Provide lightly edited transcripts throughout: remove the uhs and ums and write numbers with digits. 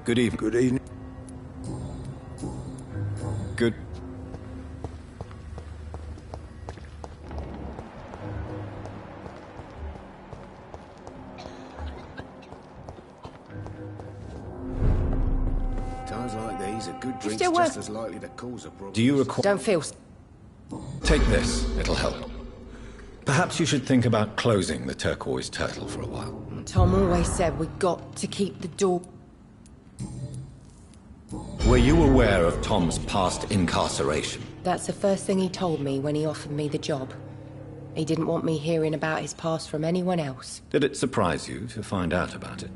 Good evening. Good evening. Good. Times like these, a good drink's still just work? as likely to cause a problem. Do you require... Don't feel... Take this. It'll help. Perhaps you should think about closing the turquoise turtle for a while. Tom always said we got to keep the door... Were you aware of Tom's past incarceration? That's the first thing he told me when he offered me the job. He didn't want me hearing about his past from anyone else. Did it surprise you to find out about it?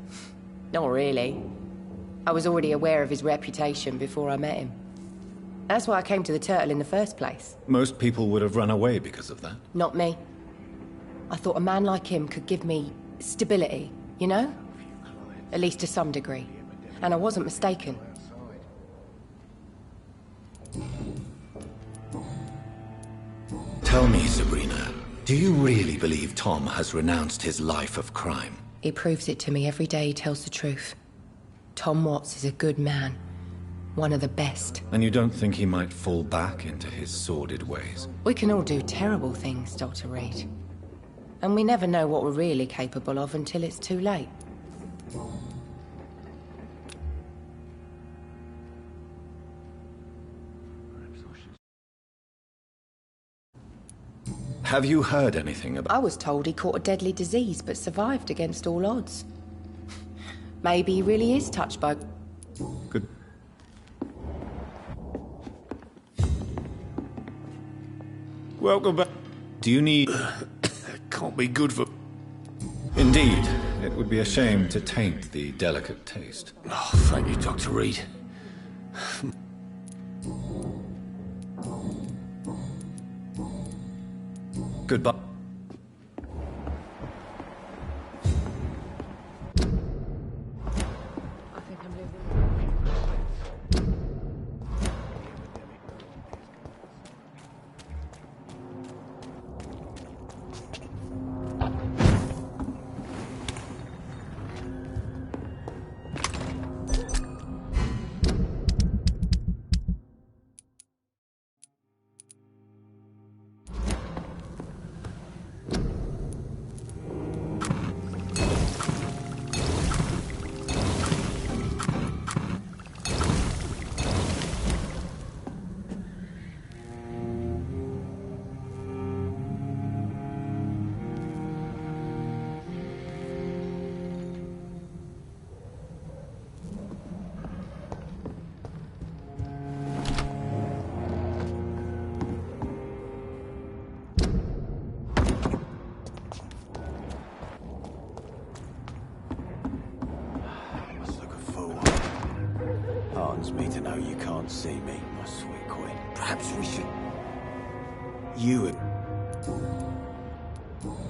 Not really. I was already aware of his reputation before I met him. That's why I came to the turtle in the first place. Most people would have run away because of that. Not me. I thought a man like him could give me stability, you know? At least to some degree. And I wasn't mistaken. Tell me, Sabrina, do you really believe Tom has renounced his life of crime? He proves it to me every day he tells the truth. Tom Watts is a good man. One of the best. And you don't think he might fall back into his sordid ways? We can all do terrible things, Dr. Reed. And we never know what we're really capable of until it's too late. Have you heard anything about... I was told he caught a deadly disease but survived against all odds. Maybe he really is touched by... Good. Welcome back. Do you need... Can't be good for... Indeed. It would be a shame to taint the delicate taste. Oh, thank you, Dr. Reed. Goodbye. Me to know you can't see me, my sweet queen. Perhaps we should... You...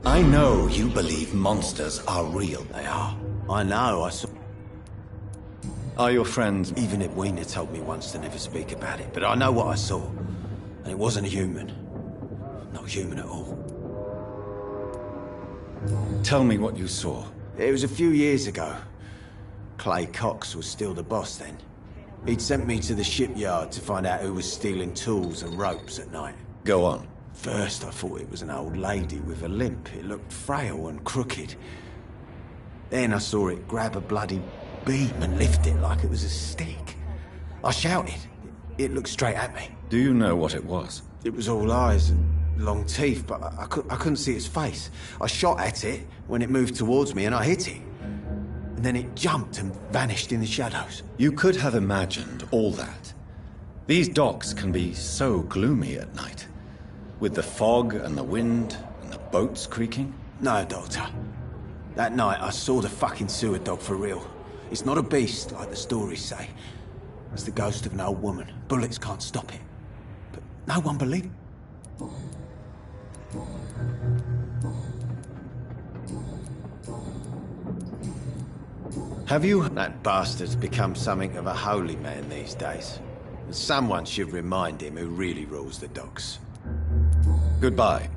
I know you believe monsters are real. They are. I know, I saw... Are your friends... Even Edwina told me once to never speak about it, but I know what I saw. And it wasn't a human. Not human at all. Tell me what you saw. It was a few years ago. Clay Cox was still the boss then. He'd sent me to the shipyard to find out who was stealing tools and ropes at night. Go on. First, I thought it was an old lady with a limp. It looked frail and crooked. Then I saw it grab a bloody beam and lift it like it was a stick. I shouted. It looked straight at me. Do you know what it was? It was all eyes and long teeth, but I couldn't see its face. I shot at it when it moved towards me and I hit it. and then it jumped and vanished in the shadows. You could have imagined all that. These docks can be so gloomy at night, with the fog and the wind and the boats creaking. No, Doctor. That night I saw the fucking sewer dog for real. It's not a beast like the stories say. It's the ghost of an old woman. Bullets can't stop it. But no one believed it. Have you... That bastard's become something of a holy man these days. And someone should remind him who really rules the docks. Goodbye.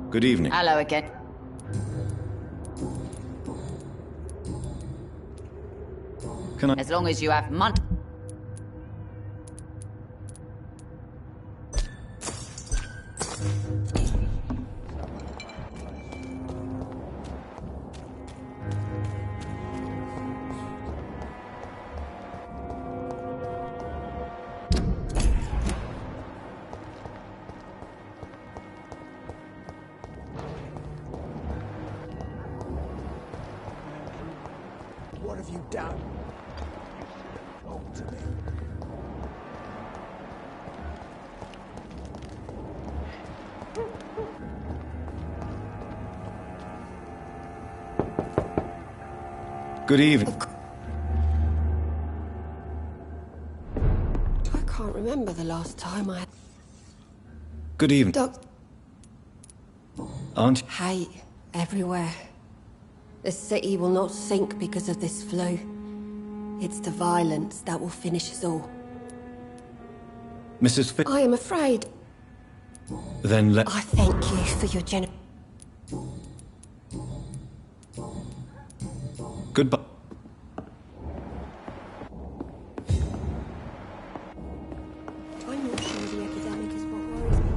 Good evening. Hello again. Can I... As long as you have money. What have you done? Talk to me. Good evening. I can't remember the last time I... Good evening. Doc... Aren't... Hate everywhere. The city will not sink because of this flu. It's the violence that will finish us all. Mrs. Fit... I am afraid. Then let... I thank you for your Goodbye. I'm not sure the epidemic is what worries me.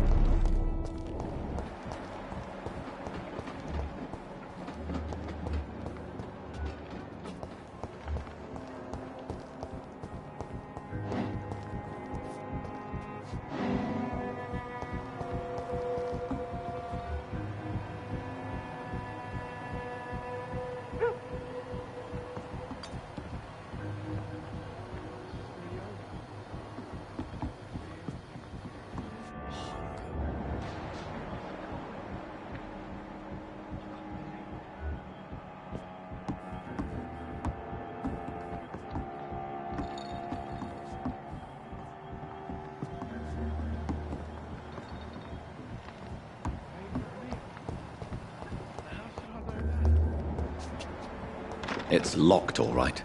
It's locked, all right.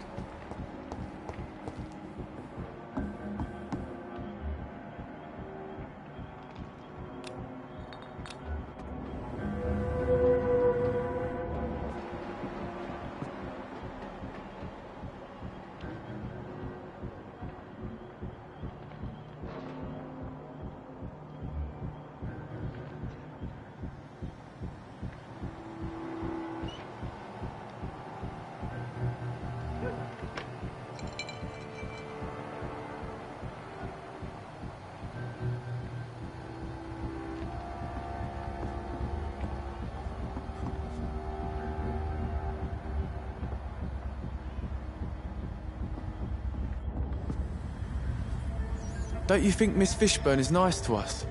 Don't you think Miss Fishburne is nice to us?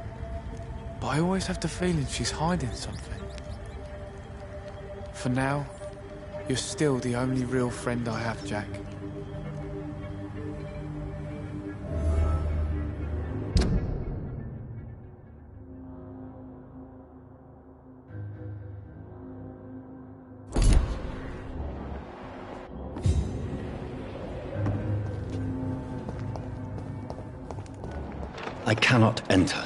But I always have the feeling she's hiding something. For now, you're still the only real friend I have, Jack. I cannot enter.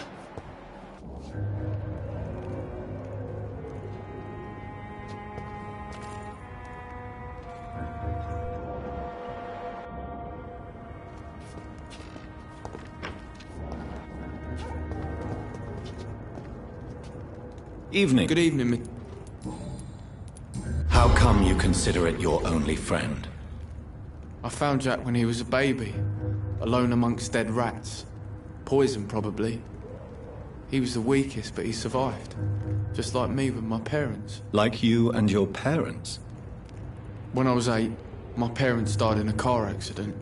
Evening. Good evening, Miss... How come you consider it your only friend? I found Jack when he was a baby, alone amongst dead rats. Poison, probably. He was the weakest, but he survived. Just like me with my parents. Like you and your parents? When I was 8, my parents died in a car accident.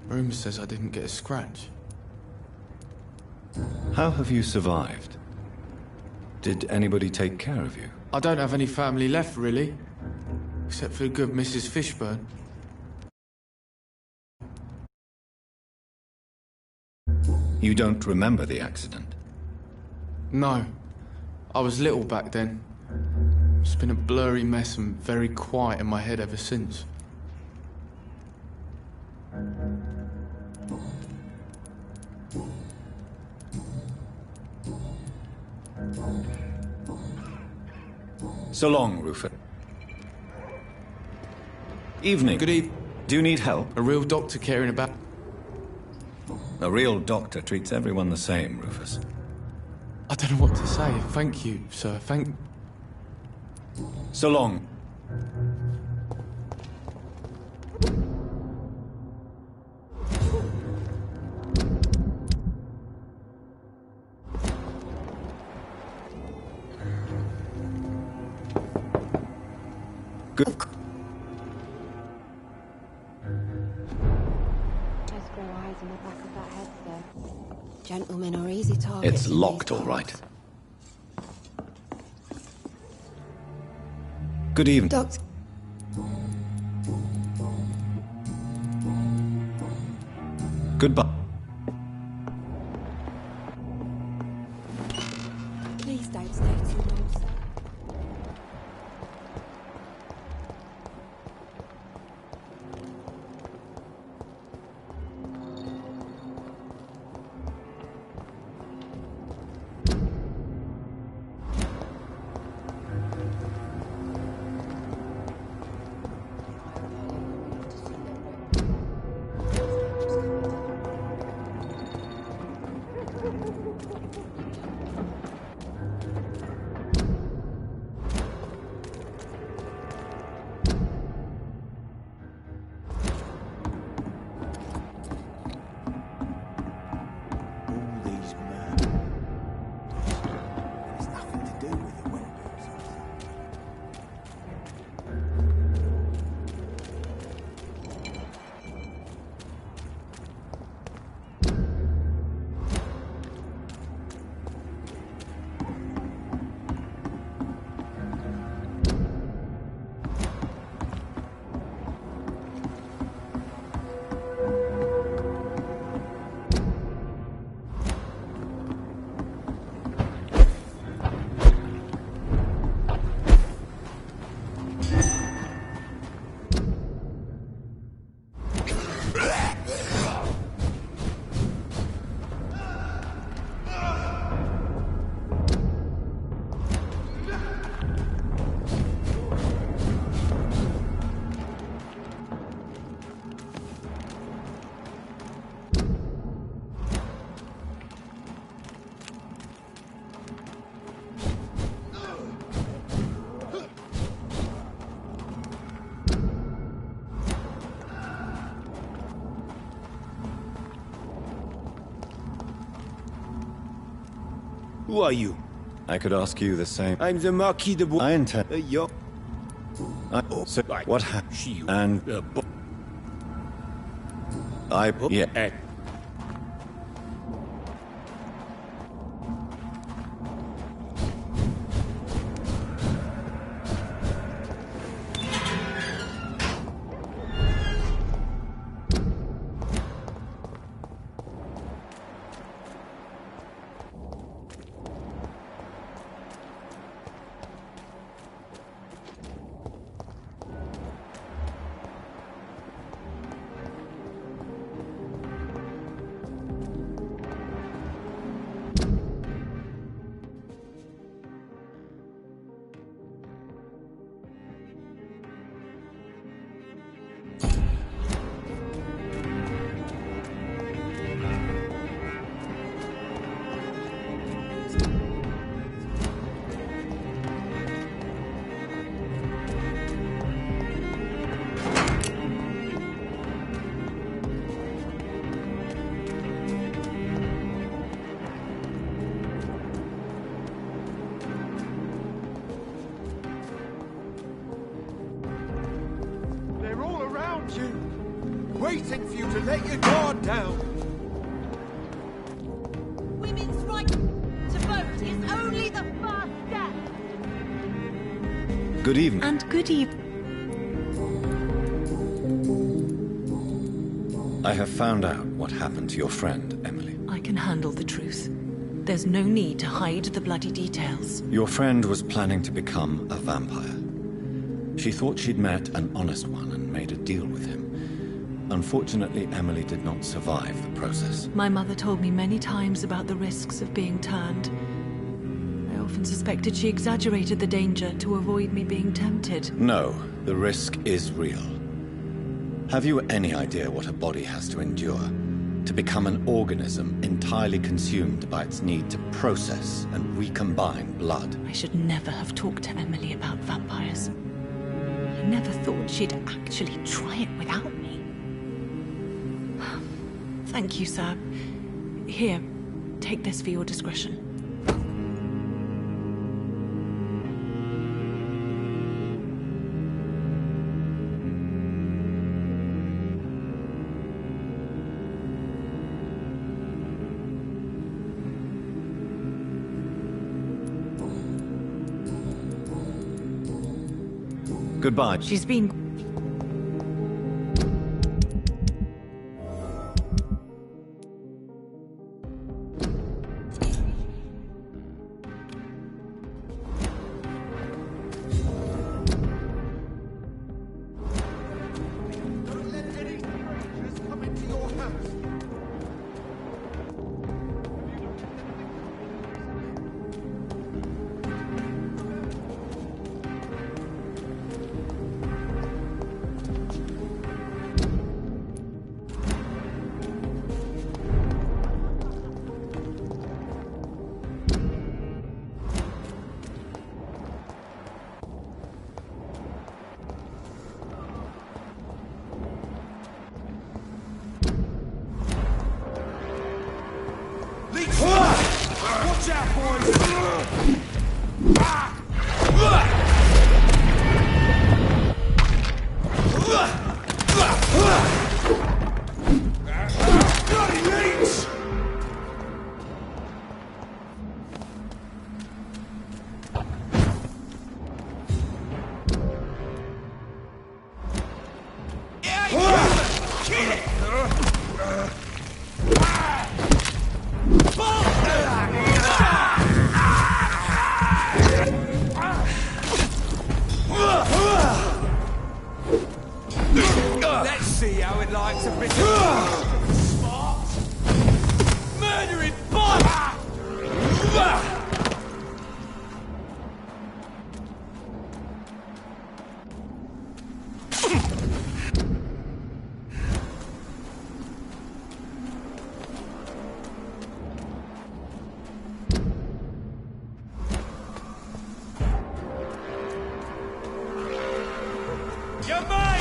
Rumour says I didn't get a scratch. How have you survived? Did anybody take care of you? I don't have any family left, really. Except for the good Mrs. Fishburne. You don't remember the accident? No. I was little back then. It's been a blurry mess and very quiet in my head ever since. So long, Rufus. Evening. Good evening. Do you need help? A real doctor caring about... A real doctor treats everyone the same, Rufus. I don't know what to say. Thank you, sir. Thank... So long. Good. Just grow eyes in the back of that head, sir. Gentlemen are easy targets. It's locked, all right. Good evening. Doctor. Goodbye. Please don't stay too long, sir. All these murders. There's nothing to do with the Vampyrs. Who are you? I could ask you the same. I'm the Marquis de Bois. I intend... Yo. So, Right. what happened? She. And I... Yeah. Eh. around you, waiting for you to let your guard down. Women's right to vote is only the first step. Good evening. And good evening. I have found out what happened to your friend, Emily. I can handle the truth. There's no need to hide the bloody details. Your friend was planning to become a vampire. She thought she'd met an honest one and made a deal with him. Unfortunately, Emily did not survive the process. My mother told me many times about the risks of being turned. I often suspected she exaggerated the danger to avoid me being tempted. No, the risk is real. Have you any idea what a body has to endure? To become an organism entirely consumed by its need to process and recombine blood? I should never have talked to Emily about vampires. I never thought she'd actually try it without me. Thank you, sir. Here, take this for your discretion. Goodbye. She's been... Don't let any strangers come into your house. Watch out, boys! Bloody leech! Kill it! Let's see how it likes a bit of smart, murdering bot! You're mine!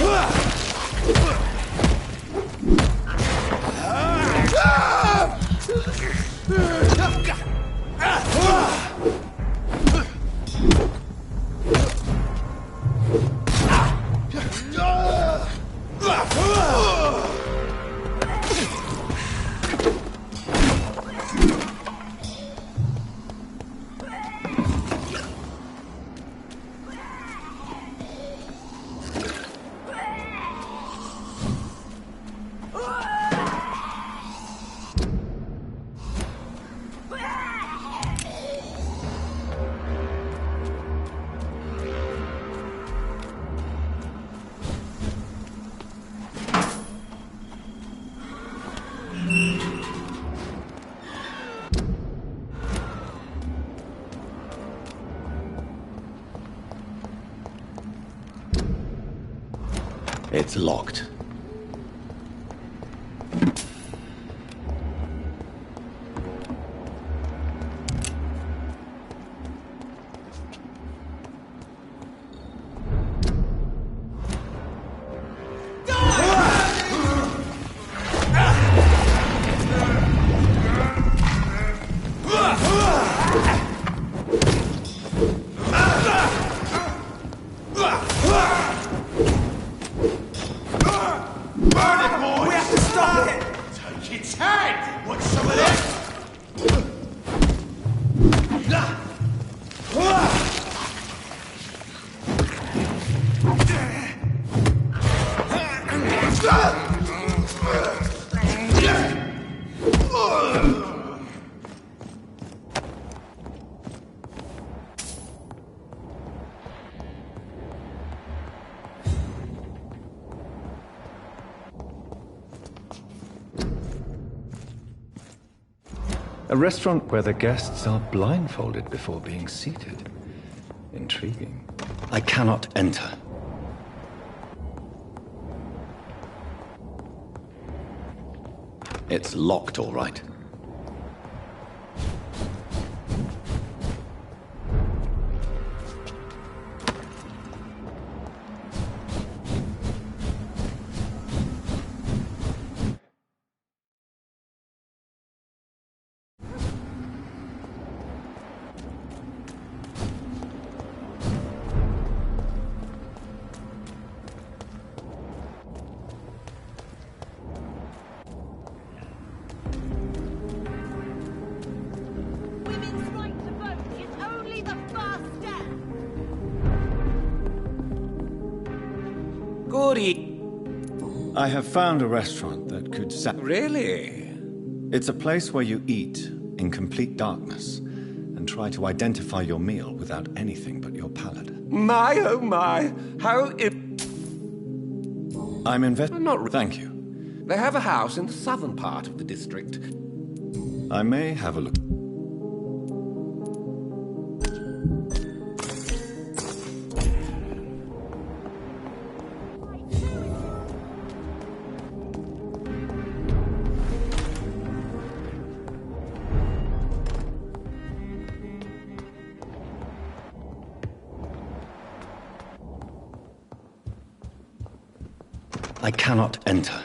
It's locked. Burn it, boys! We have to stop it! Take its head! Want some of this? A restaurant where the guests are blindfolded before being seated. Intriguing. I cannot enter. It's locked, all right. Women's right to vote is only the first step. Goody. I have found a restaurant that could Really? It's a place where you eat in complete darkness and try to identify your meal without anything but your palate. My, oh my. How I'm Not Thank you. They have a house in the southern part of the district. I may have a look. I cannot enter.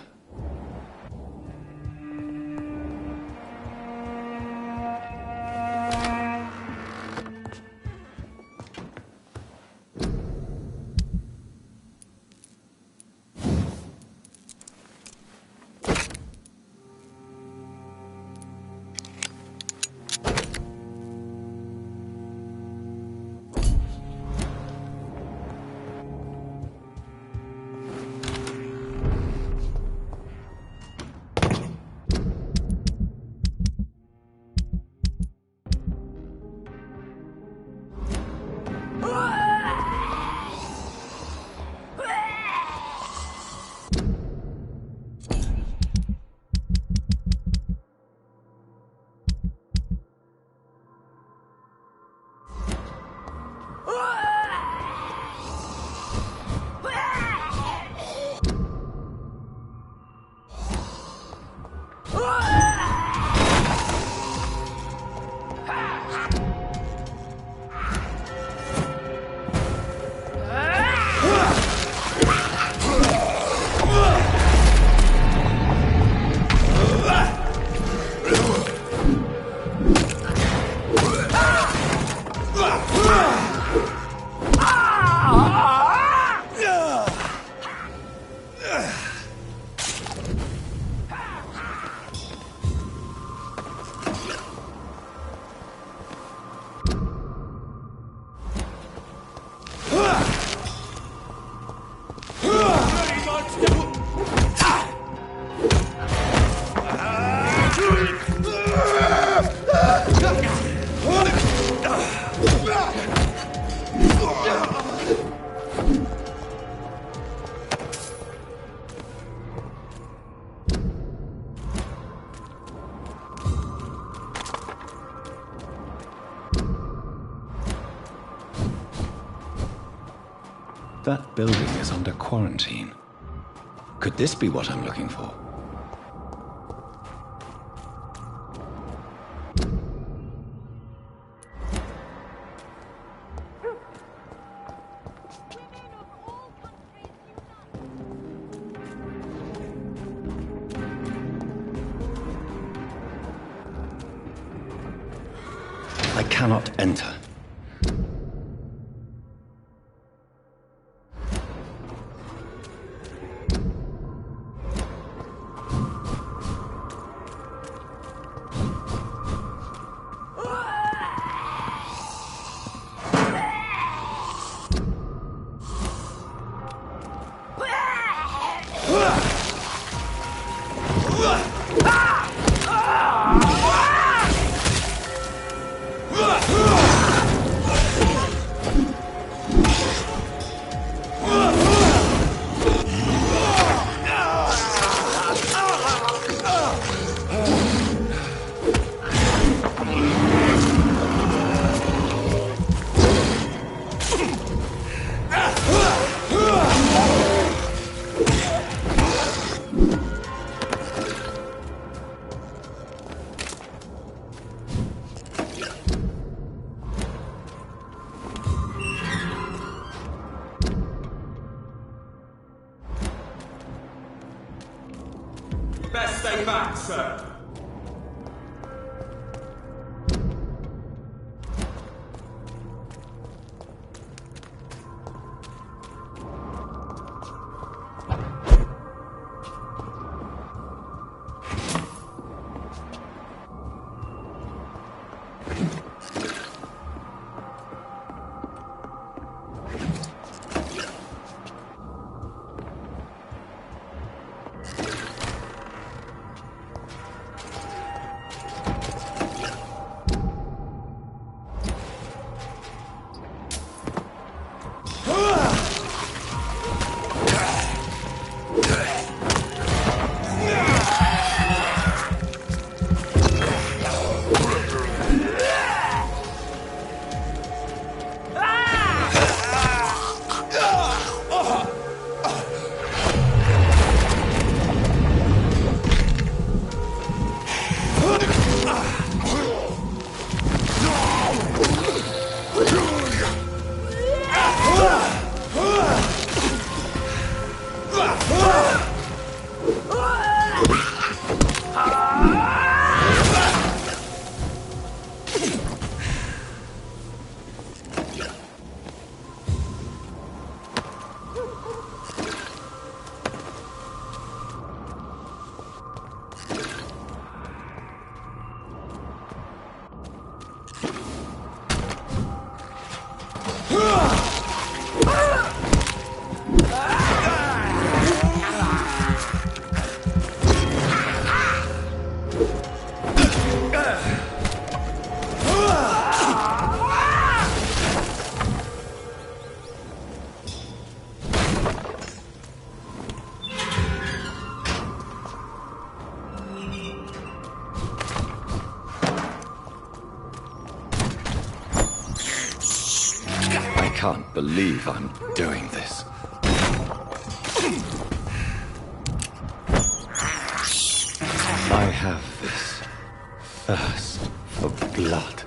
That building is under quarantine. Could this be what I'm looking for? I cannot enter. Best stay back, sir. I can't believe I'm doing this. I have this thirst for blood.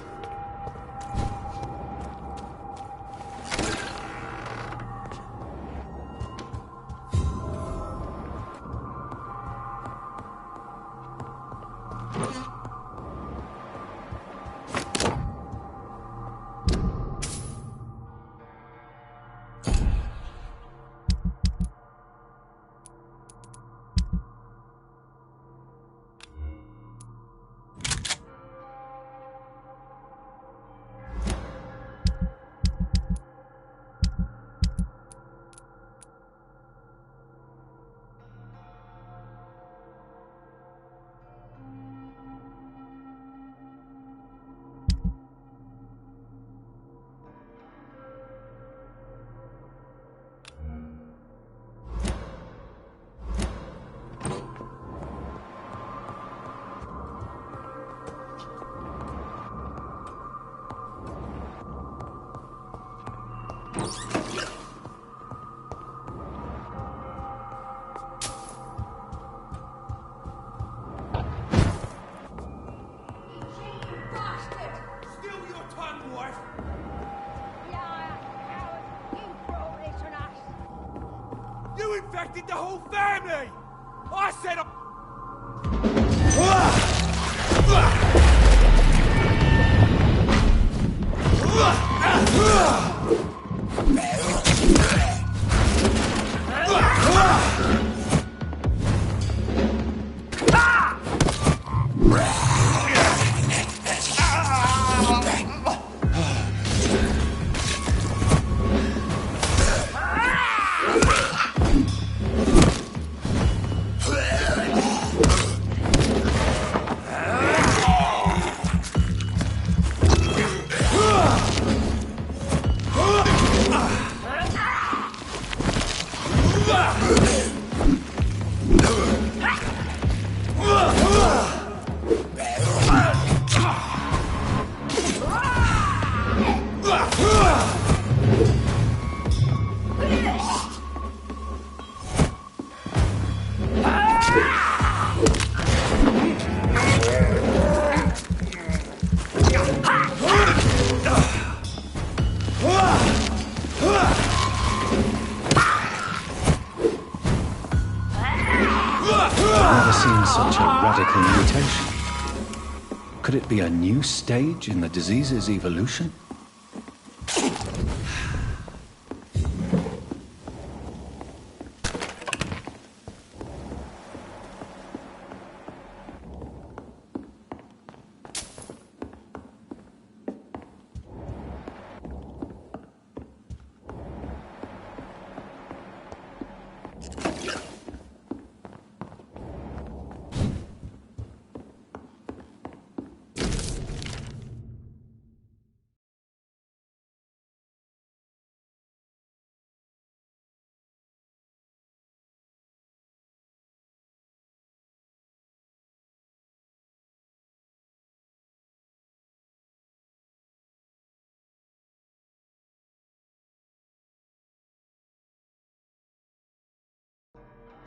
You infected the whole family! I said Never seen such a radical mutation. Could it be a new stage in the disease's evolution?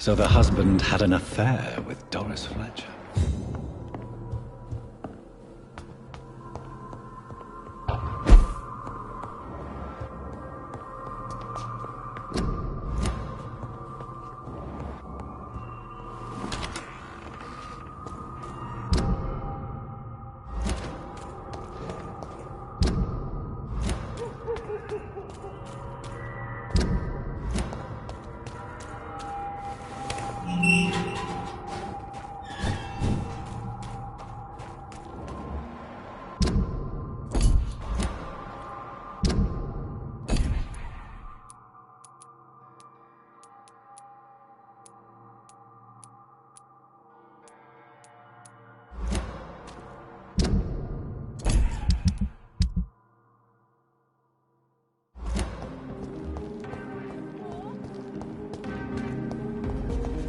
So the husband had an affair with Doris Fletcher.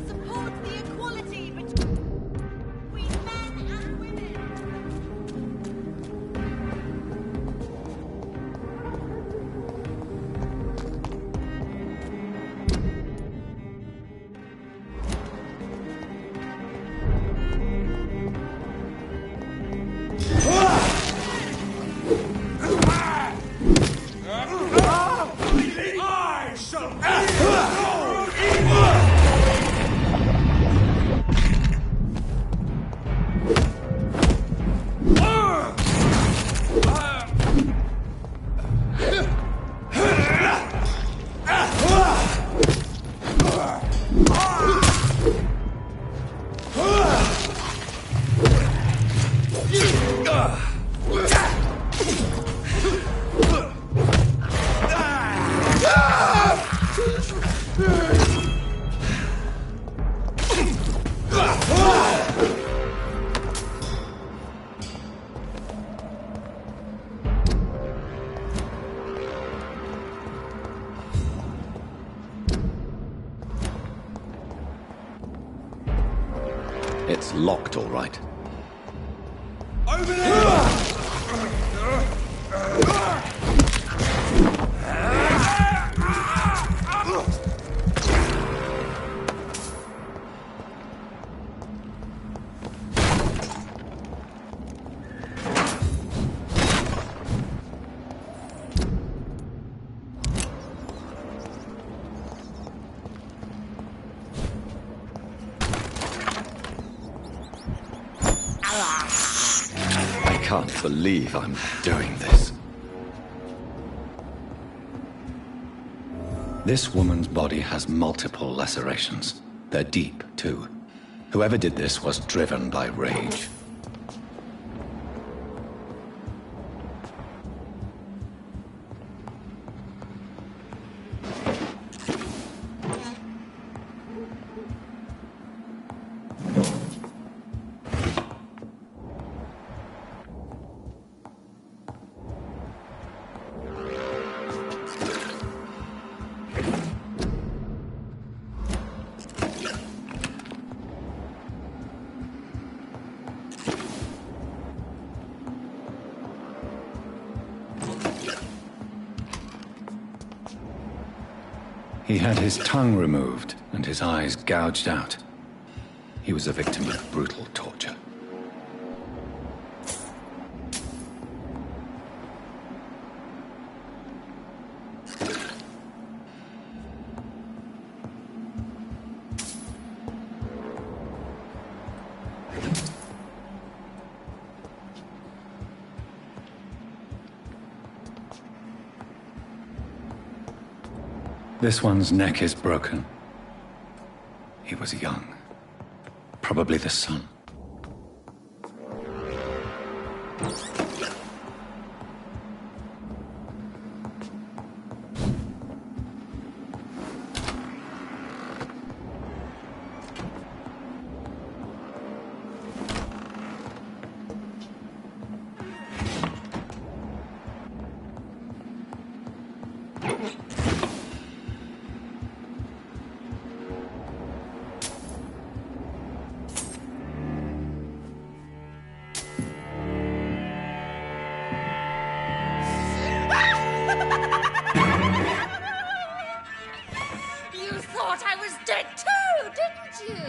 Support the equality between men and women. I shall no evil! It's locked, all right. Over there! I can't believe I'm doing this. This woman's body has multiple lacerations. They're deep, too. Whoever did this was driven by rage. He had his tongue removed and his eyes gouged out. He was a victim of brutal torture. This one's neck is broken. He was young. Probably the son. You thought I was dead too, didn't you?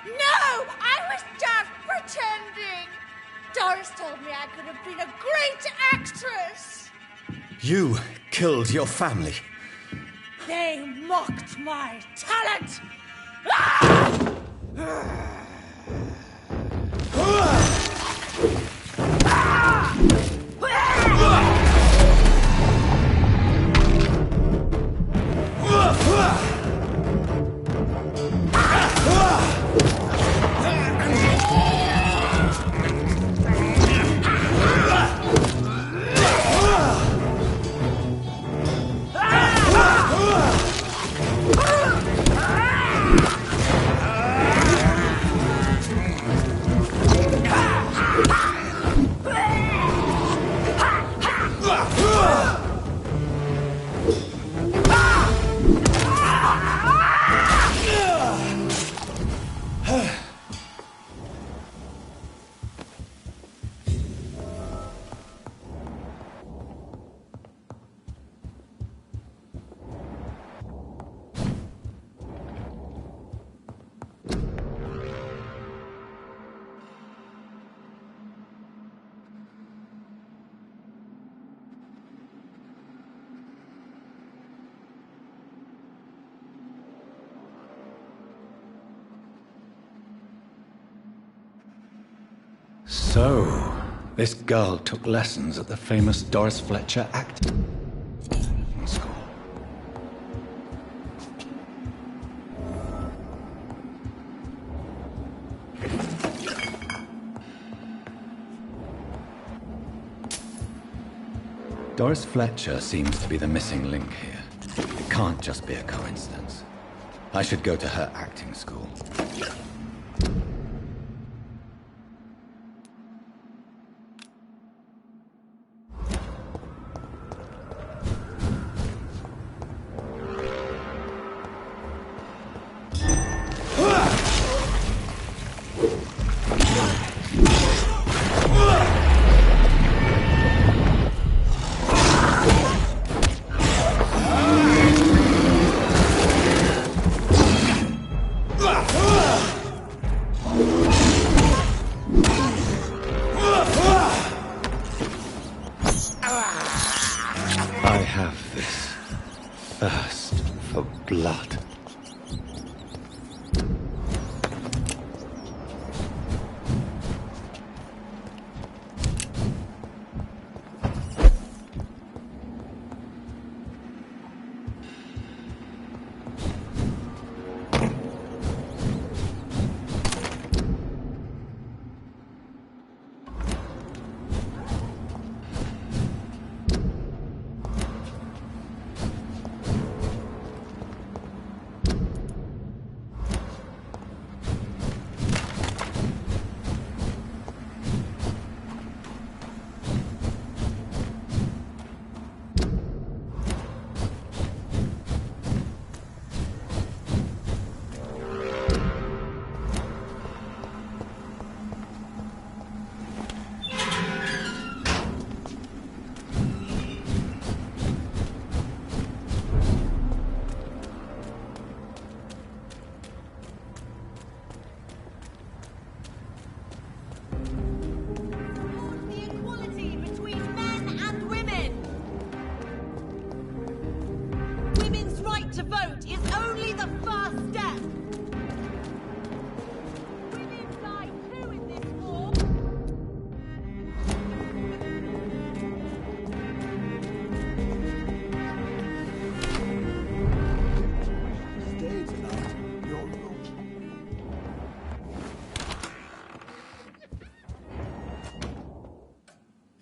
No, I was just pretending. Doris told me I could have been a great actress. You killed your family. They mocked my talent. Ah! So, this girl took lessons at the famous Doris Fletcher acting school. Doris Fletcher seems to be the missing link here. It can't just be a coincidence. I should go to her acting school. I have this thirst for blood.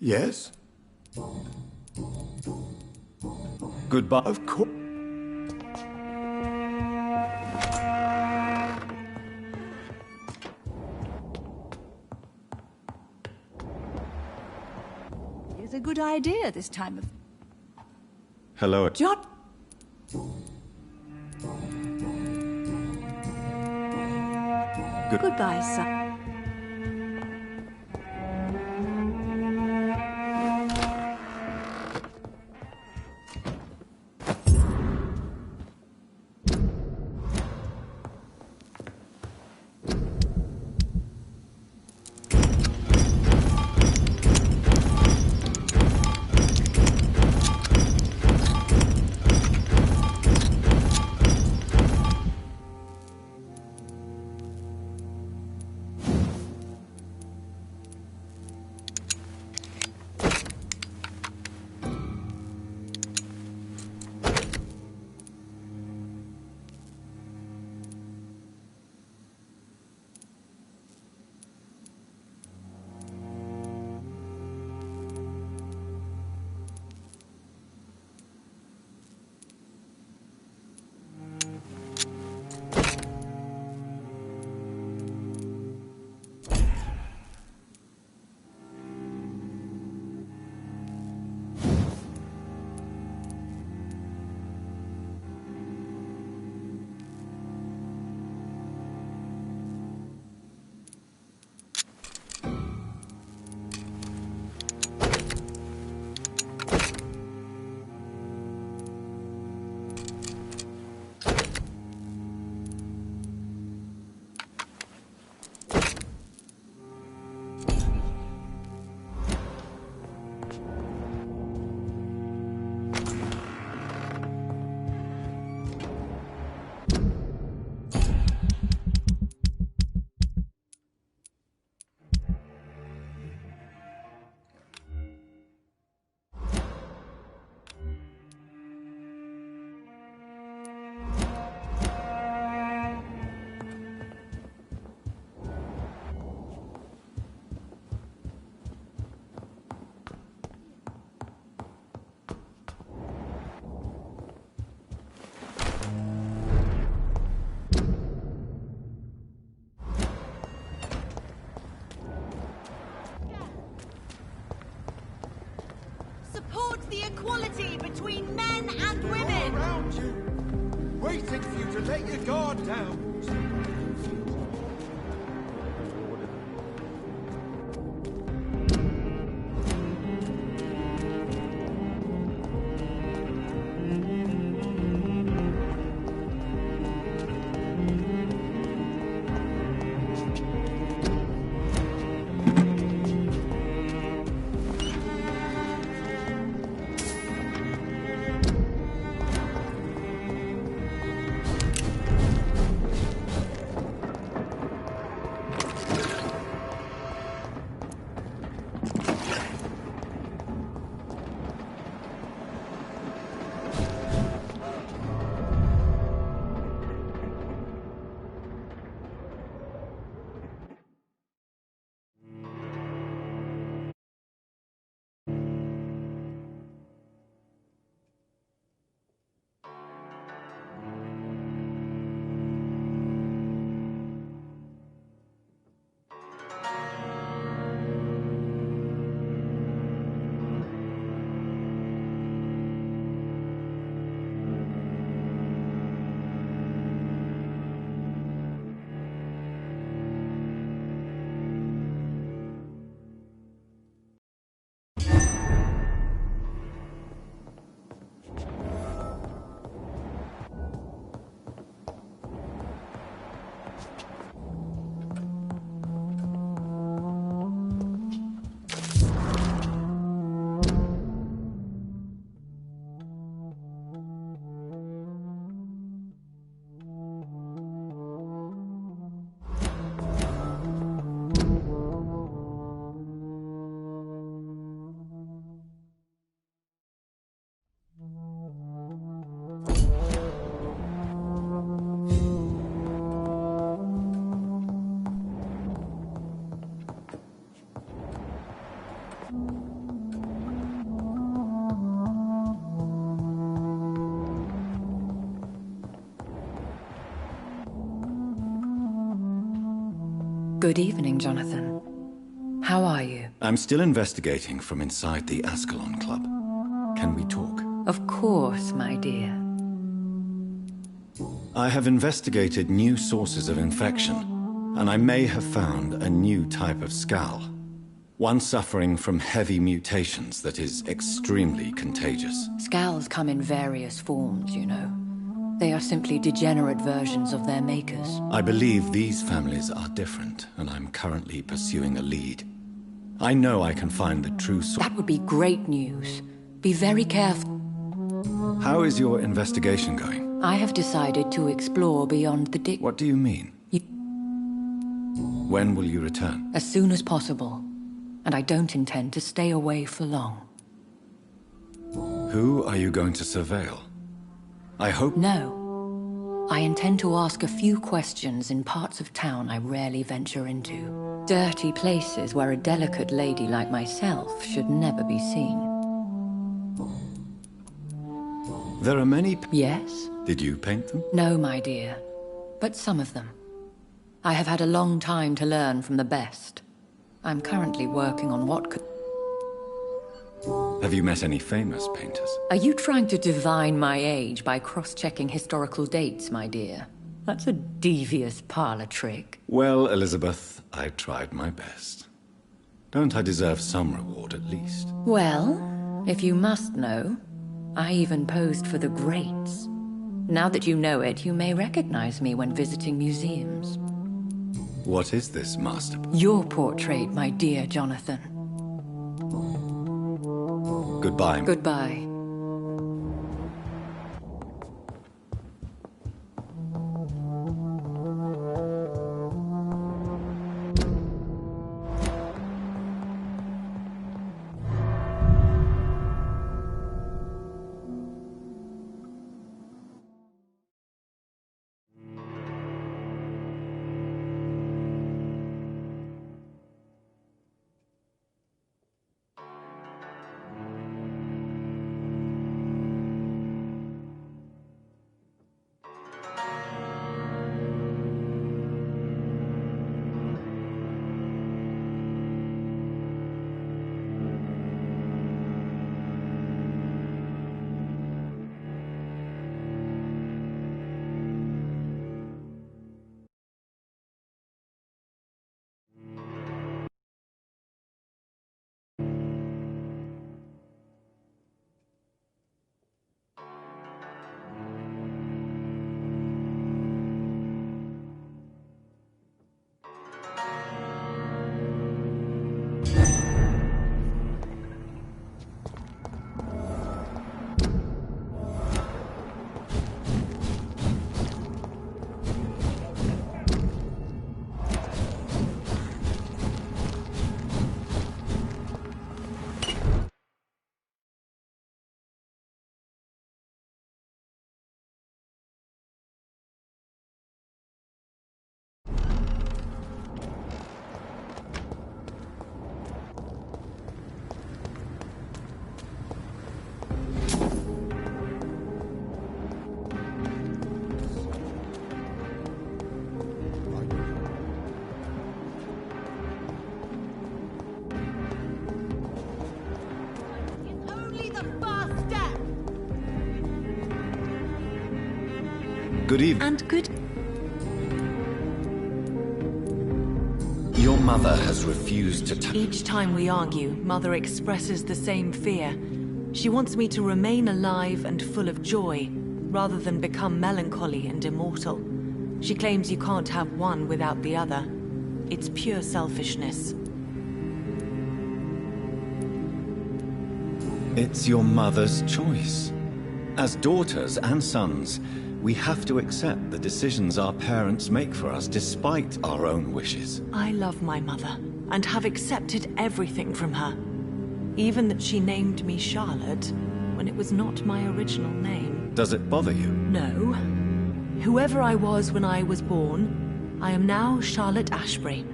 Yes? Goodbye. Of course. It's a good idea this time of... Hello. Jot! Goodbye, son. Support the equality between men and women! Around you, waiting for you to let your guard down. Good evening, Jonathan. How are you? I'm still investigating from inside the Ascalon Club. Can we talk? Of course, my dear. I have investigated new sources of infection, and I may have found a new type of Skal. One suffering from heavy mutations that is extremely contagious. Skals come in various forms, you know. They are simply degenerate versions of their makers. I believe these families are different, and I'm currently pursuing a lead. I know I can find the true source. That would be great news. Be very careful. How is your investigation going? I have decided to explore beyond the What do you mean? When will you return? As soon as possible. And I don't intend to stay away for long. Who are you going to surveil? I hope... No. I intend to ask a few questions in parts of town I rarely venture into. Dirty places where a delicate lady like myself should never be seen. There are many... Yes? Did you paint them? No, my dear. But some of them. I have had a long time to learn from the best. I'm currently working on what could... Have you met any famous painters? Are you trying to divine my age by cross-checking historical dates, my dear? That's a devious parlor trick. Well, Elizabeth, I tried my best. Don't I deserve some reward at least? Well, if you must know, I even posed for the greats. Now that you know it, you may recognize me when visiting museums. What is this masterpiece? Your portrait, my dear Jonathan. Goodbye. Goodbye. Good evening. And good... Your mother has refused to Each time we argue, Mother expresses the same fear. She wants me to remain alive and full of joy, rather than become melancholy and immortal. She claims you can't have one without the other. It's pure selfishness. It's your mother's choice. As daughters and sons, we have to accept the decisions our parents make for us despite our own wishes. I love my mother, and have accepted everything from her. Even that she named me Charlotte, when it was not my original name. Does it bother you? No. Whoever I was when I was born, I am now Charlotte Ashbury.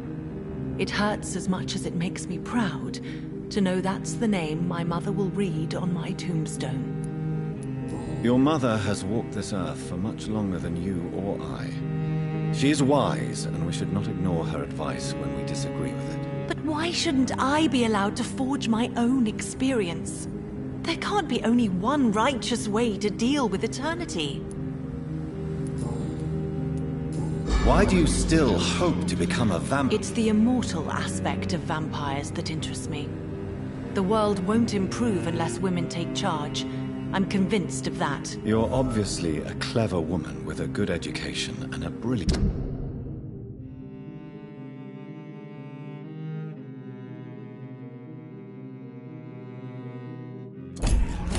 It hurts as much as it makes me proud to know that's the name my mother will read on my tombstone. Your mother has walked this earth for much longer than you or I. She is wise, and we should not ignore her advice when we disagree with it. But why shouldn't I be allowed to forge my own experience? There can't be only one righteous way to deal with eternity. Why do you still hope to become a vampire? It's the immortal aspect of vampires that interests me. The world won't improve unless women take charge. I'm convinced of that. You're obviously a clever woman with a good education and a brilliant...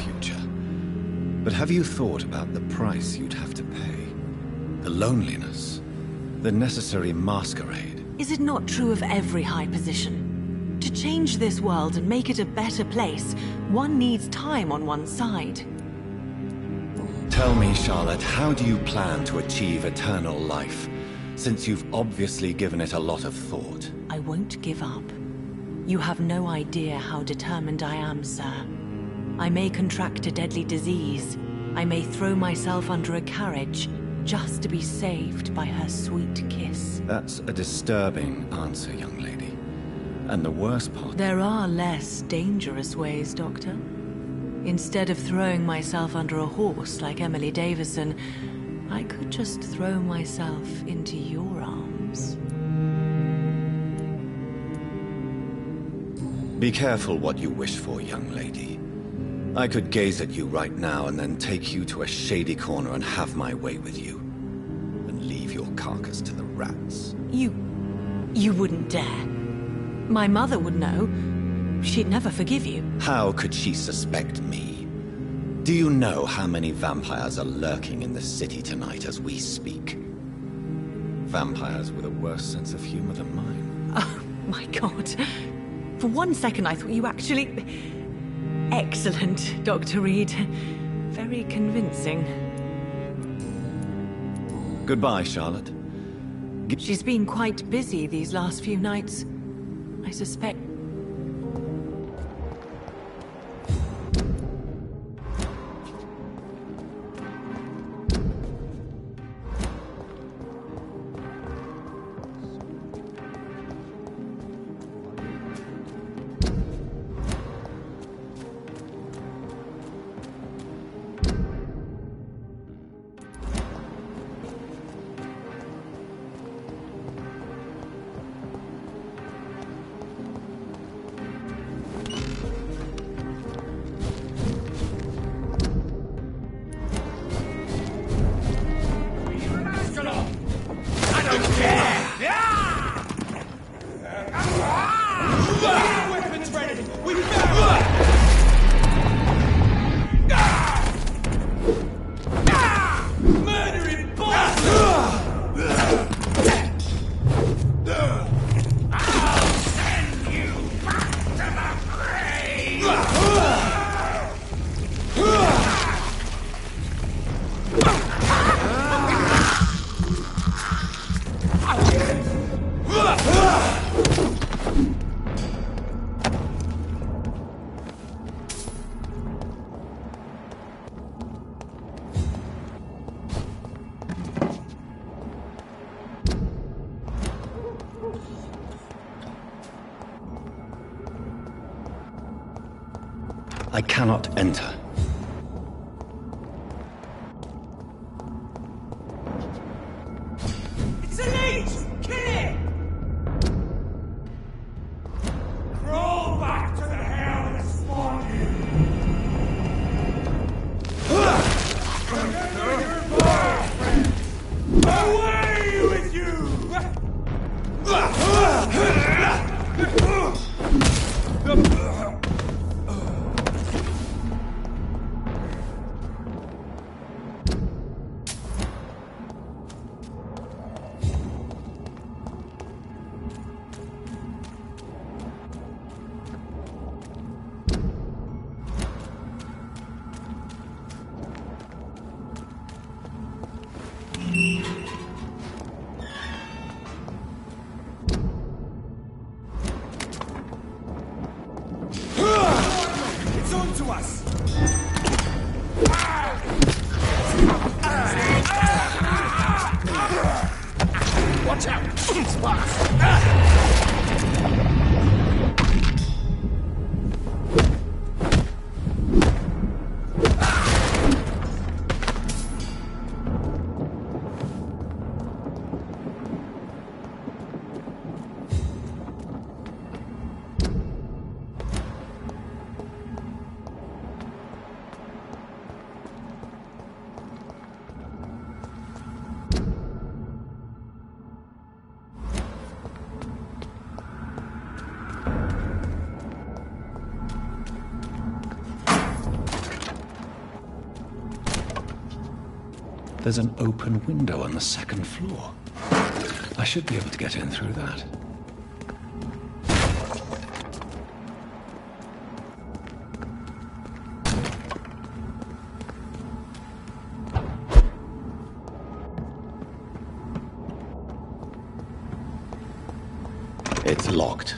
future. But have you thought about the price you'd have to pay? The loneliness, the necessary masquerade. Is it not true of every high position? To change this world and make it a better place, one needs time on one's side. Tell me, Charlotte, how do you plan to achieve eternal life, since you've obviously given it a lot of thought? I won't give up. You have no idea how determined I am, sir. I may contract a deadly disease. I may throw myself under a carriage, just to be saved by her sweet kiss. That's a disturbing answer, young lady. And the worst part... There are less dangerous ways, Doctor. Instead of throwing myself under a horse like Emily Davison, I could just throw myself into your arms. Be careful what you wish for, young lady. I could gaze at you right now and then take you to a shady corner and have my way with you. And leave your carcass to the rats. You wouldn't dare. My mother would know. She'd never forgive you. How could she suspect me? Do you know how many vampires are lurking in the city tonight as we speak? Vampires with a worse sense of humor than mine. Oh, my God. For one second I thought you actually... Excellent, Dr. Reed. Very convincing. Goodbye, Charlotte. She's been quite busy these last few nights. I suspect... I cannot enter. It's a leech! Kill it! Crawl back to the hell that spawned you! Away with you! It's on to us! Watch out! Sparks! There's an open window on the second floor. I should be able to get in through that. It's locked.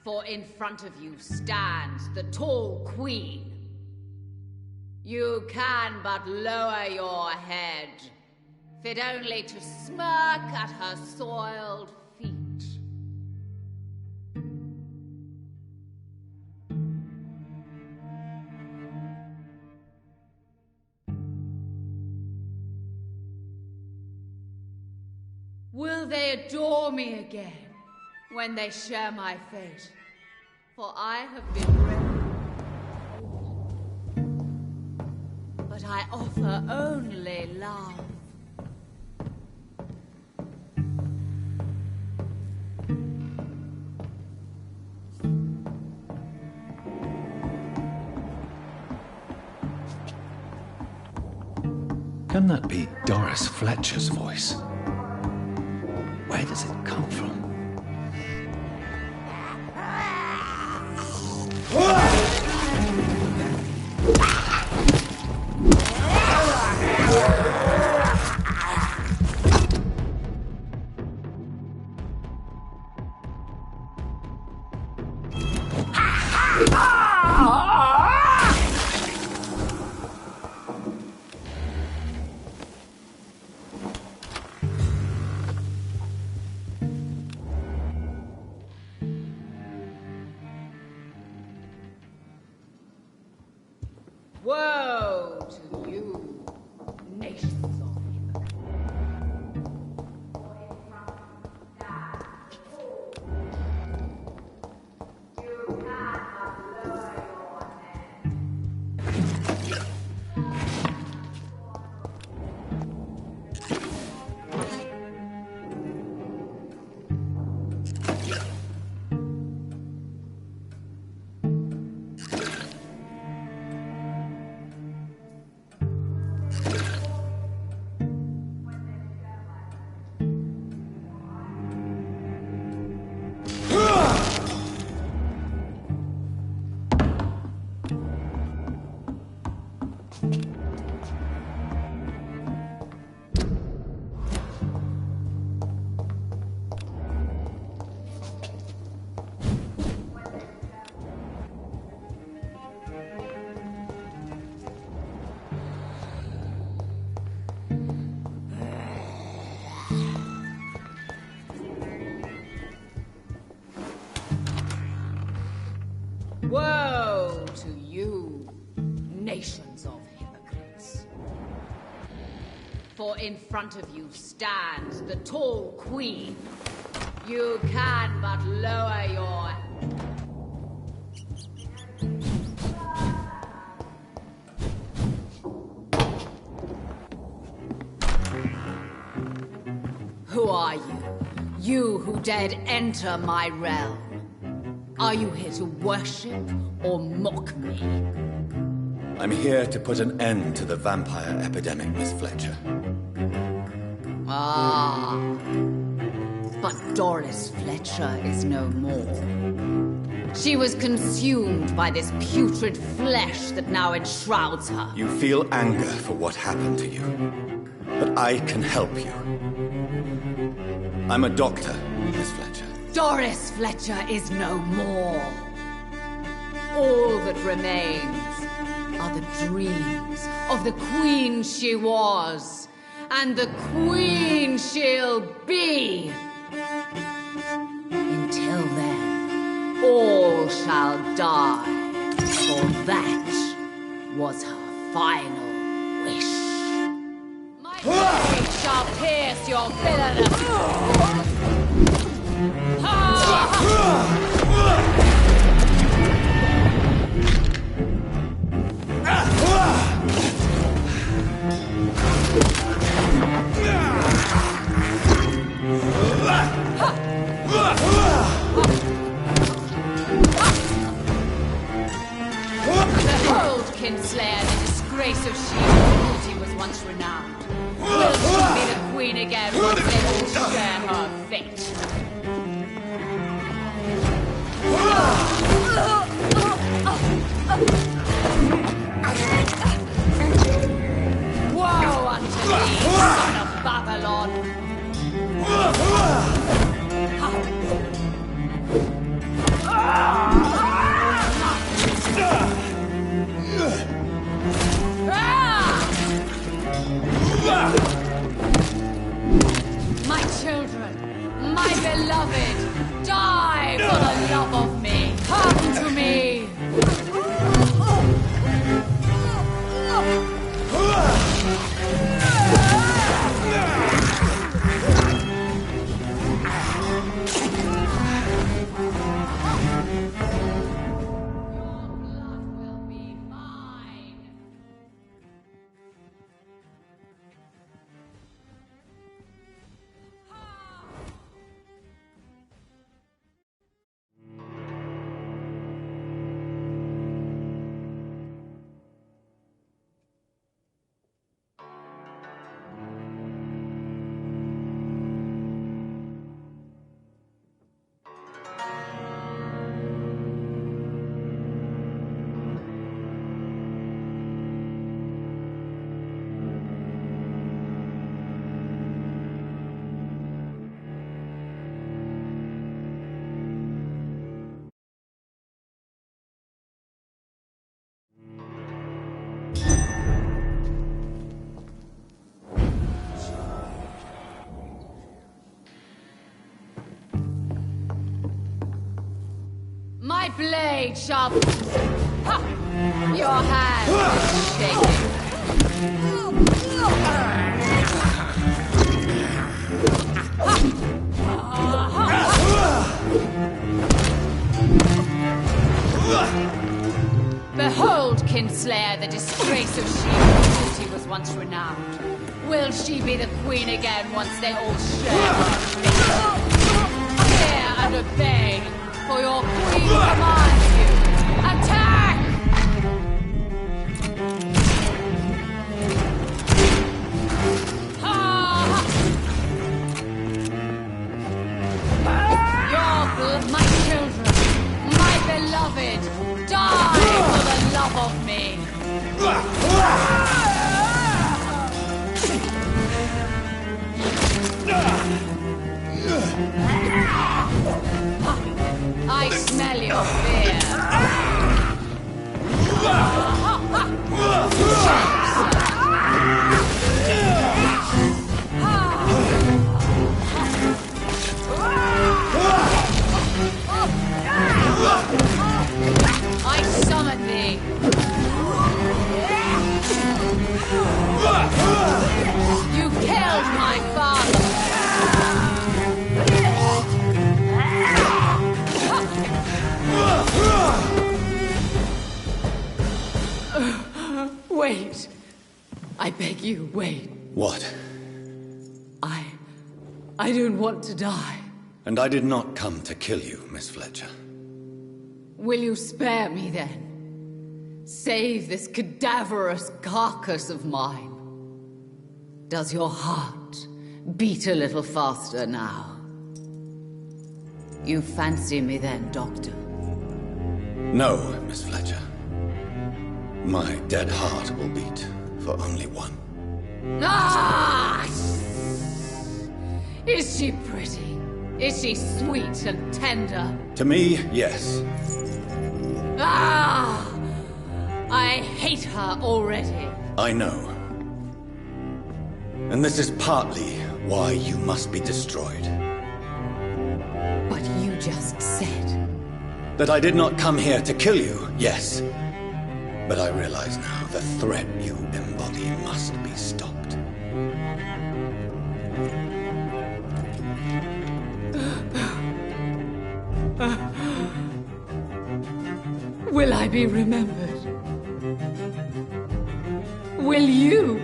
For in front of you stands the tall queen. You can but lower your head, fit only to smirk at her soiled feet. Will they adore me again when they share my fate? For I have been brave, but I offer only love. Can that be Doris Fletcher's voice? Where does it come from? Woe to you, nations of hypocrites. You cannot lower your head. Woe to you, nations of hypocrites. For in front of you stands the tall queen. You can but lower your... Who are you? You who dared enter my realm. Are you here to worship or mock me? I'm here to put an end to the vampire epidemic, Miss Fletcher. Ah. But Doris Fletcher is no more. She was consumed by this putrid flesh that now enshrouds her. You feel anger for what happened to you, but I can help you. I'm a doctor, Miss Fletcher. Doris Fletcher is no more. All that remains are the dreams of the queen she was, and the queen she'll be. Until then, all shall die, for that was her final wish. My blade shall pierce your villainous... Behold, Kinslayer, the disgrace of she whose beauty was once renowned. Will she be the queen again once able to share her fate? Woe unto thee, son of Babylon! My blade shall... Ha! Your hand is shaking. Behold, Kinslayer, the disgrace of she whose beauty was once renowned. Will she be the queen again once they all share her fate? Hear and obey, for your queen commands you. Attack! My children, my beloved, die for the love of me! I smell your fear. I summon thee. You killed my father. Wait. I beg you, wait. What? I don't want to die. And I did not come to kill you, Miss Fletcher. Will you spare me then? Save this cadaverous carcass of mine. Does your heart beat a little faster now? You fancy me then, Doctor? No, Miss Fletcher. My dead heart will beat for only one. Ah! Is she pretty? Is she sweet and tender? To me, yes. Ah! I hate her already. I know. And this is partly why you must be destroyed. But you just said... That I did not come here to kill you, yes. But I realize now the threat you embody must be stopped. Will I be remembered? Will you?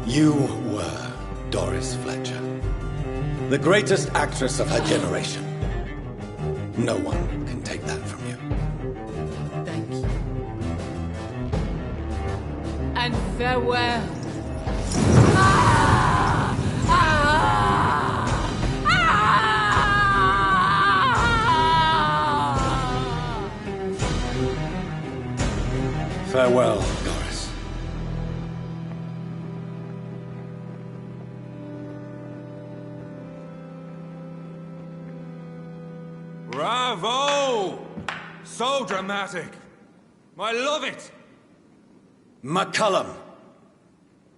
You were Doris Fletcher, the greatest actress of her generation. No one can take that from you. Thank you. And farewell. Ah! Ah! Ah! Farewell, Doris. Bravo! So dramatic. I love it. McCullum!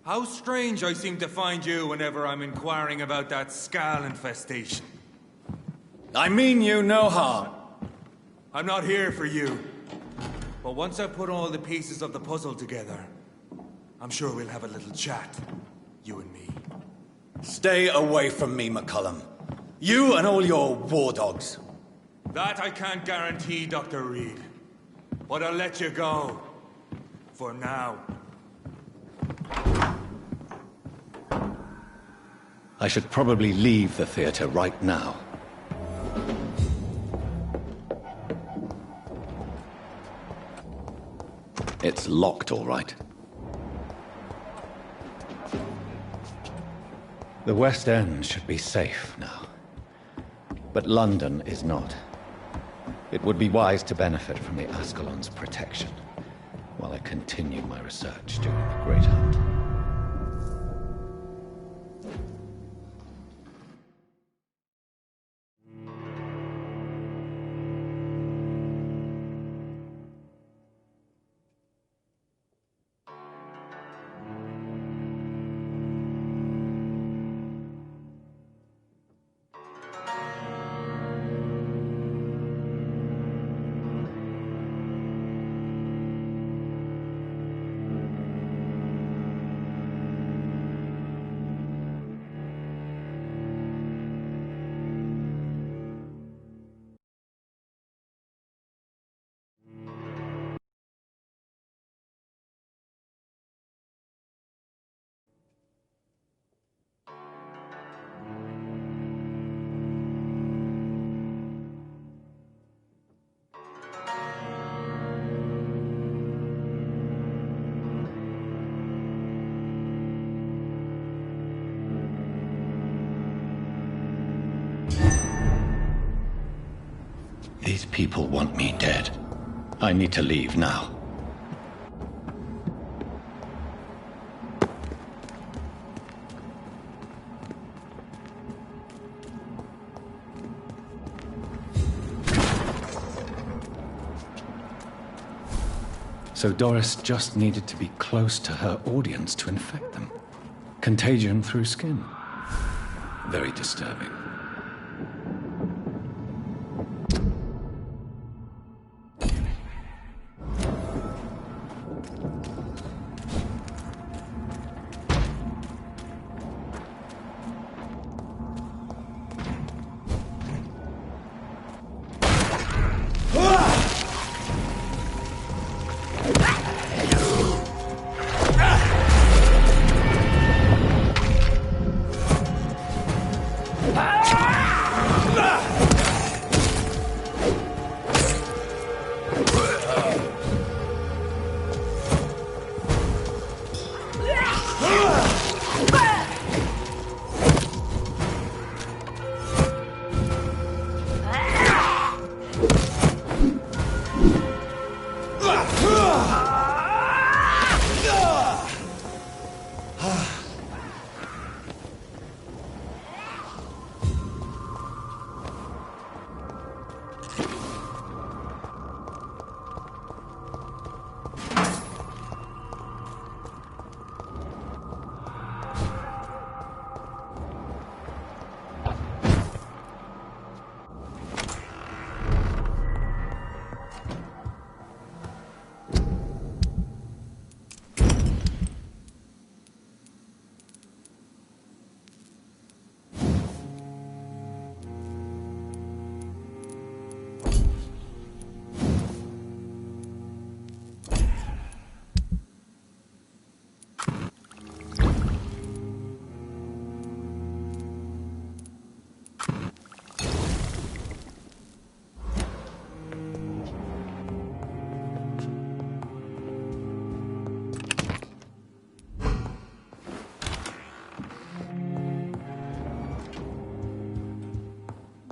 How strange I seem to find you whenever I'm inquiring about that Skal infestation. I mean you no harm. I'm not here for you. But once I put all the pieces of the puzzle together, I'm sure we'll have a little chat, you and me. Stay away from me, McCullum. You and all your war dogs. That I can't guarantee, Dr. Reed. But I'll let you go. For now. I should probably leave the theater right now. It's locked, all right. The West End should be safe now. But London is not. It would be wise to benefit from the Ascalon's protection while I continue my research during the Great Hunt. These people want me dead. I need to leave now. So Doris just needed to be close to her audience to infect them. Contagion through skin. Very disturbing.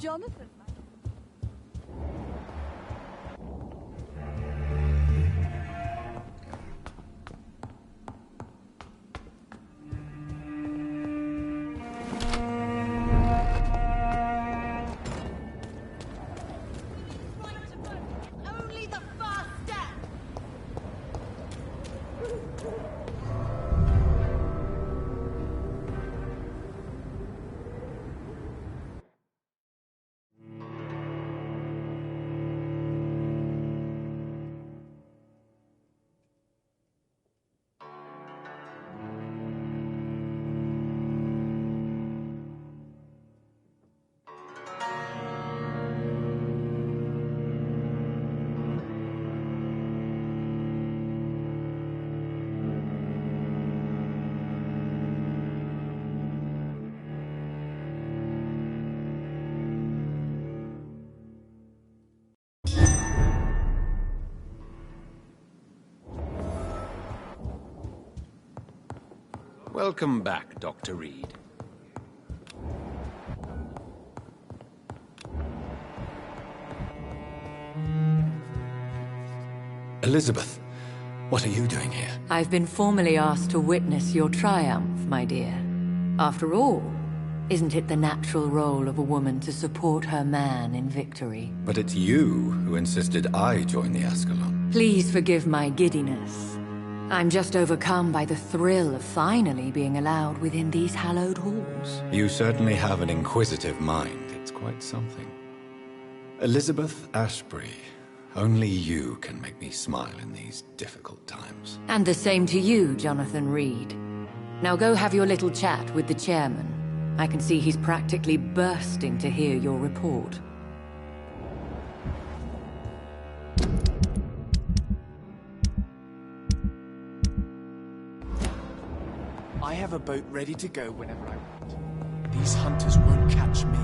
Jonathan. Only the first step. Welcome back, Dr. Reed. Elizabeth, what are you doing here? I've been formally asked to witness your triumph, my dear. After all, isn't it the natural role of a woman to support her man in victory? But it's you who insisted I join the Ascalon. Please forgive my giddiness. I'm just overcome by the thrill of finally being allowed within these hallowed halls. You certainly have an inquisitive mind. It's quite something. Elizabeth Ashbury, only you can make me smile in these difficult times. And the same to you, Jonathan Reed. Now go have your little chat with the chairman. I can see he's practically bursting to hear your report. I have a boat ready to go whenever I want. These hunters won't catch me.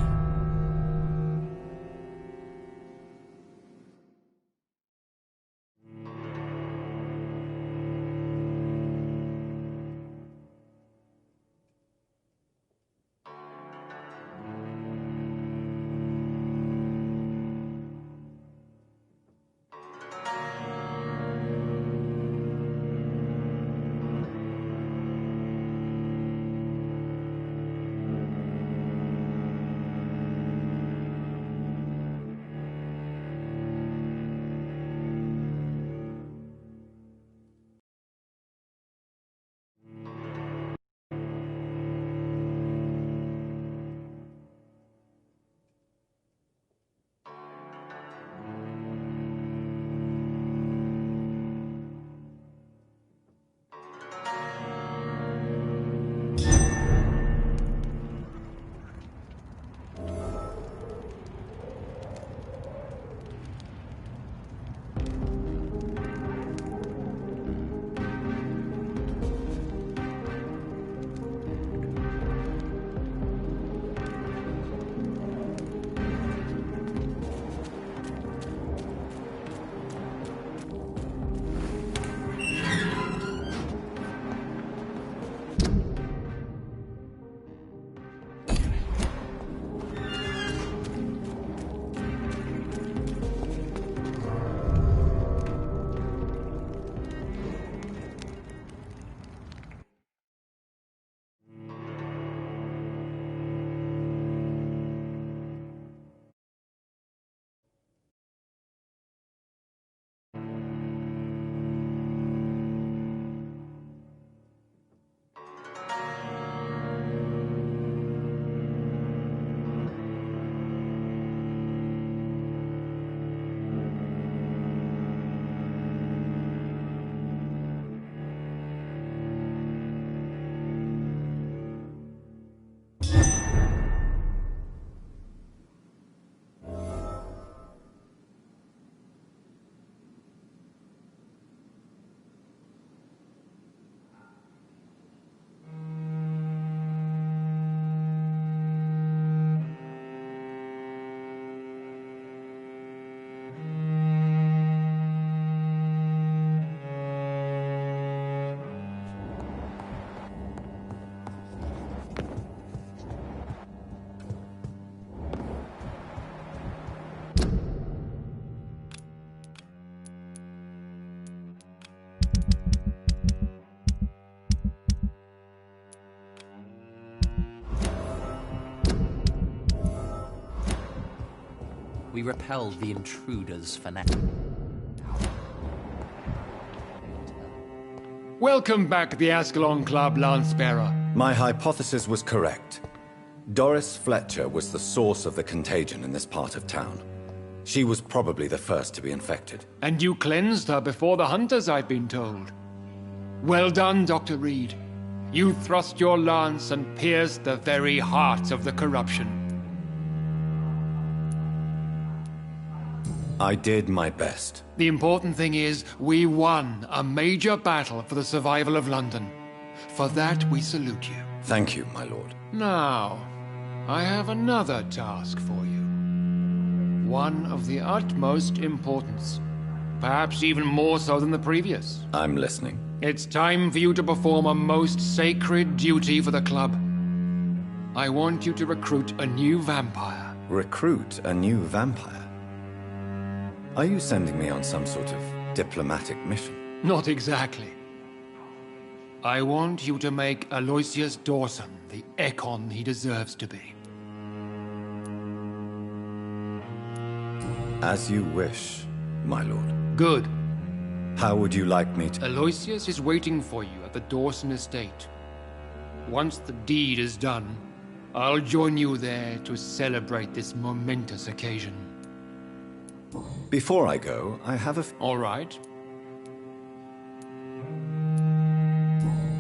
We repelled the intruders for now. Welcome back to the Ascalon Club, Lancebearer. My hypothesis was correct. Doris Fletcher was the source of the contagion in this part of town. She was probably the first to be infected. And you cleansed her before the hunters, I've been told. Well done, Dr. Reed. You thrust your lance and pierced the very heart of the corruption. I did my best. The important thing is, we won a major battle for the survival of London. For that, we salute you. Thank you, my lord. Now, I have another task for you. One of the utmost importance. Perhaps even more so than the previous. I'm listening. It's time for you to perform a most sacred duty for the club. I want you to recruit a new vampire. Recruit a new vampire? Are you sending me on some sort of diplomatic mission? Not exactly. I want you to make Aloysius Dawson the Ekon he deserves to be. As you wish, my lord. Good. How would you like me to... Aloysius is waiting for you at the Dawson estate. Once the deed is done, I'll join you there to celebrate this momentous occasion. Before I go, I have a... All right.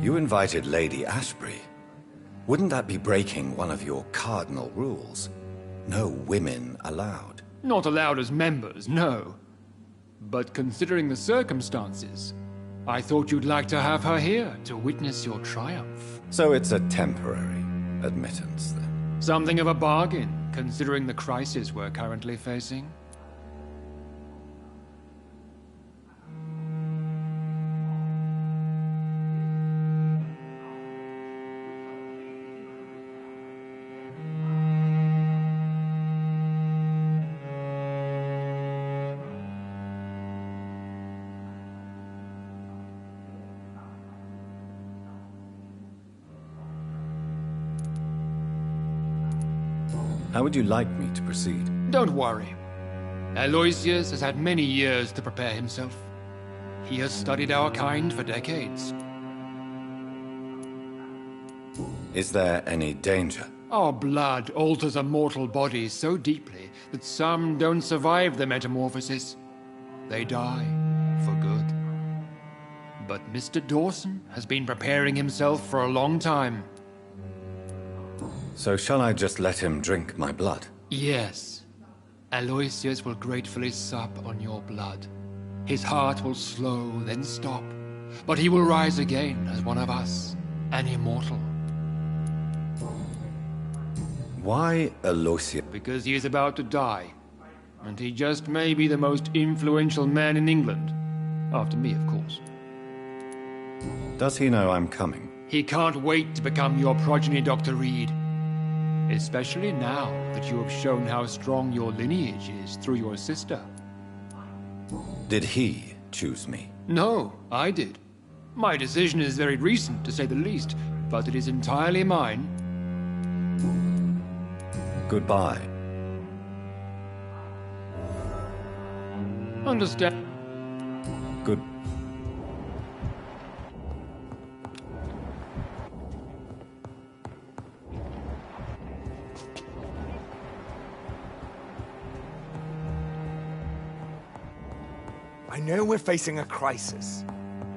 You invited Lady Ashbury. Wouldn't that be breaking one of your cardinal rules? No women allowed. Not allowed as members, no. But considering the circumstances, I thought you'd like to have her here to witness your triumph. So it's a temporary admittance, then? Something of a bargain, considering the crisis we're currently facing. How would you like me to proceed? Don't worry. Aloysius has had many years to prepare himself. He has studied our kind for decades. Is there any danger? Our blood alters a mortal body so deeply that some don't survive the metamorphosis. They die for good. But Mr. Dawson has been preparing himself for a long time. So shall I just let him drink my blood? Yes. Aloysius will gratefully sup on your blood. His heart will slow, then stop. But he will rise again as one of us, an immortal. Why Aloysius? Because he is about to die. And he just may be the most influential man in England. After me, of course. Does he know I'm coming? He can't wait to become your progeny, Dr. Reed. Especially now that you have shown how strong your lineage is through your sister. Did he choose me? No, I did. My decision is very recent, to say the least, but it is entirely mine. Goodbye. Understand? Good. I know we're facing a crisis,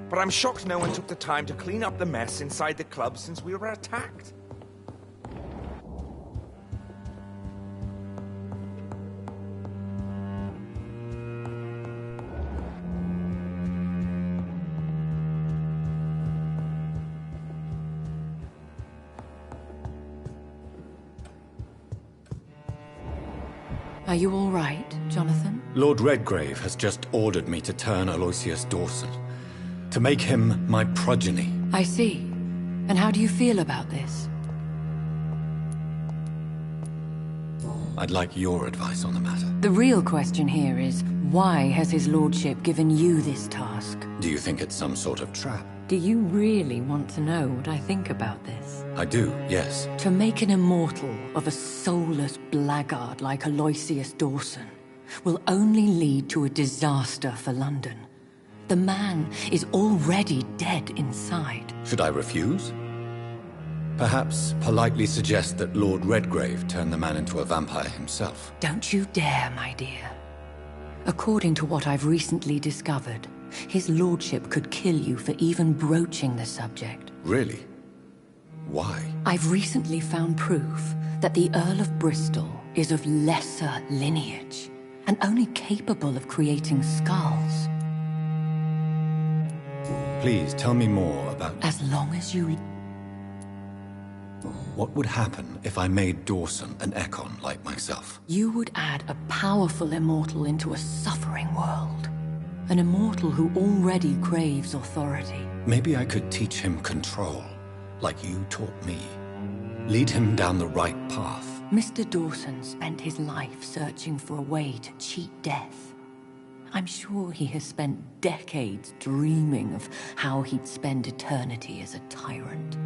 but I'm shocked no one took the time to clean up the mess inside the club since we were attacked. Are you all right, Jonathan? Lord Redgrave has just ordered me to turn Aloysius Dawson, to make him my progeny. I see. And how do you feel about this? I'd like your advice on the matter. The real question here is, why has his lordship given you this task? Do you think it's some sort of trap? Do you really want to know what I think about this? I do, yes. To make an immortal of a soulless blackguard like Aloysius Dawson, will only lead to a disaster for London. The man is already dead inside. Should I refuse? Perhaps politely suggest that Lord Redgrave turned the man into a vampire himself. Don't you dare, my dear. According to what I've recently discovered, his lordship could kill you for even broaching the subject. Really? Why? I've recently found proof that the Earl of Bristol is of lesser lineage and only capable of creating skulls. Please tell me more about... As long as you... What would happen if I made Dawson an Ekon like myself? You would add a powerful immortal into a suffering world. An immortal who already craves authority. Maybe I could teach him control, like you taught me. Lead him down the right path. Mr. Dawson spent his life searching for a way to cheat death. I'm sure he has spent decades dreaming of how he'd spend eternity as a tyrant.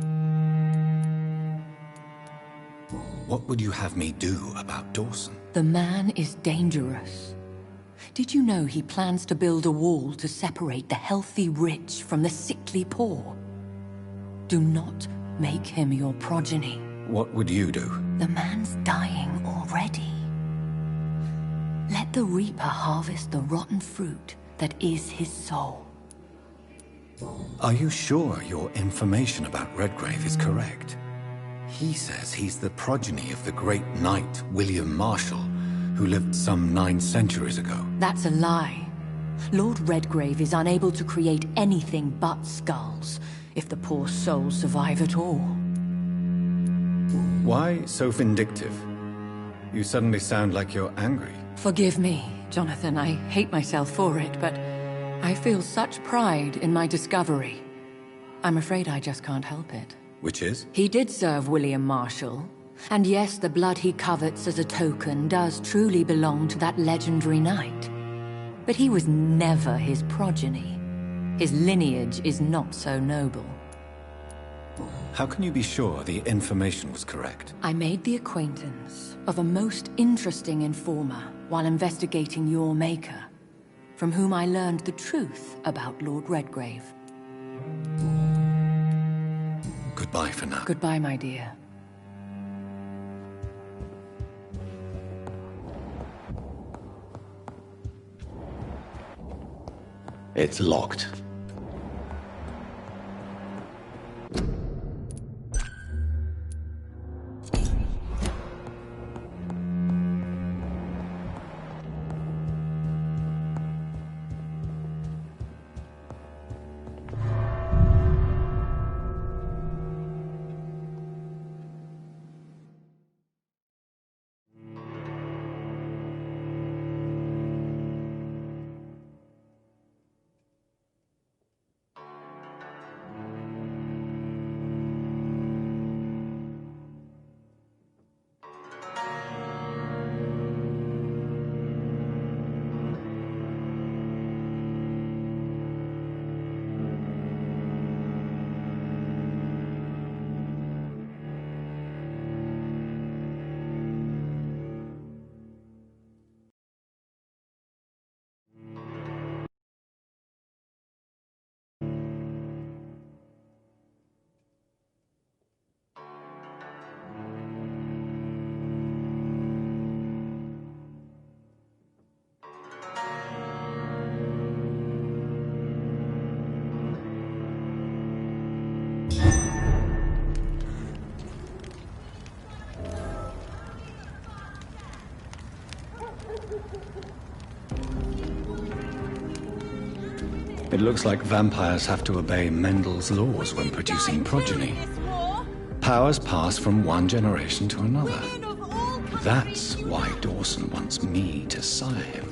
What would you have me do about Dawson? The man is dangerous. Did you know he plans to build a wall to separate the healthy rich from the sickly poor? Do not make him your progeny. What would you do? The man's dying already. Let the Reaper harvest the rotten fruit that is his soul. Are you sure your information about Redgrave is correct? He says he's the progeny of the great knight William Marshall, who lived some 9 centuries ago. That's a lie. Lord Redgrave is unable to create anything but skulls, if the poor souls survive at all. Why so vindictive? You suddenly sound like you're angry. Forgive me, Jonathan. I hate myself for it, but I feel such pride in my discovery. I'm afraid I just can't help it. Which is? He did serve William Marshall. And yes, the blood he covets as a token does truly belong to that legendary knight. But he was never his progeny. His lineage is not so noble. How can you be sure the information was correct? I made the acquaintance of a most interesting informer while investigating your maker, from whom I learned the truth about Lord Redgrave. Goodbye for now. Goodbye, my dear. It's locked. It looks like vampires have to obey Mendel's laws when producing progeny. Powers pass from one generation to another. That's why Dawson wants me to sire him.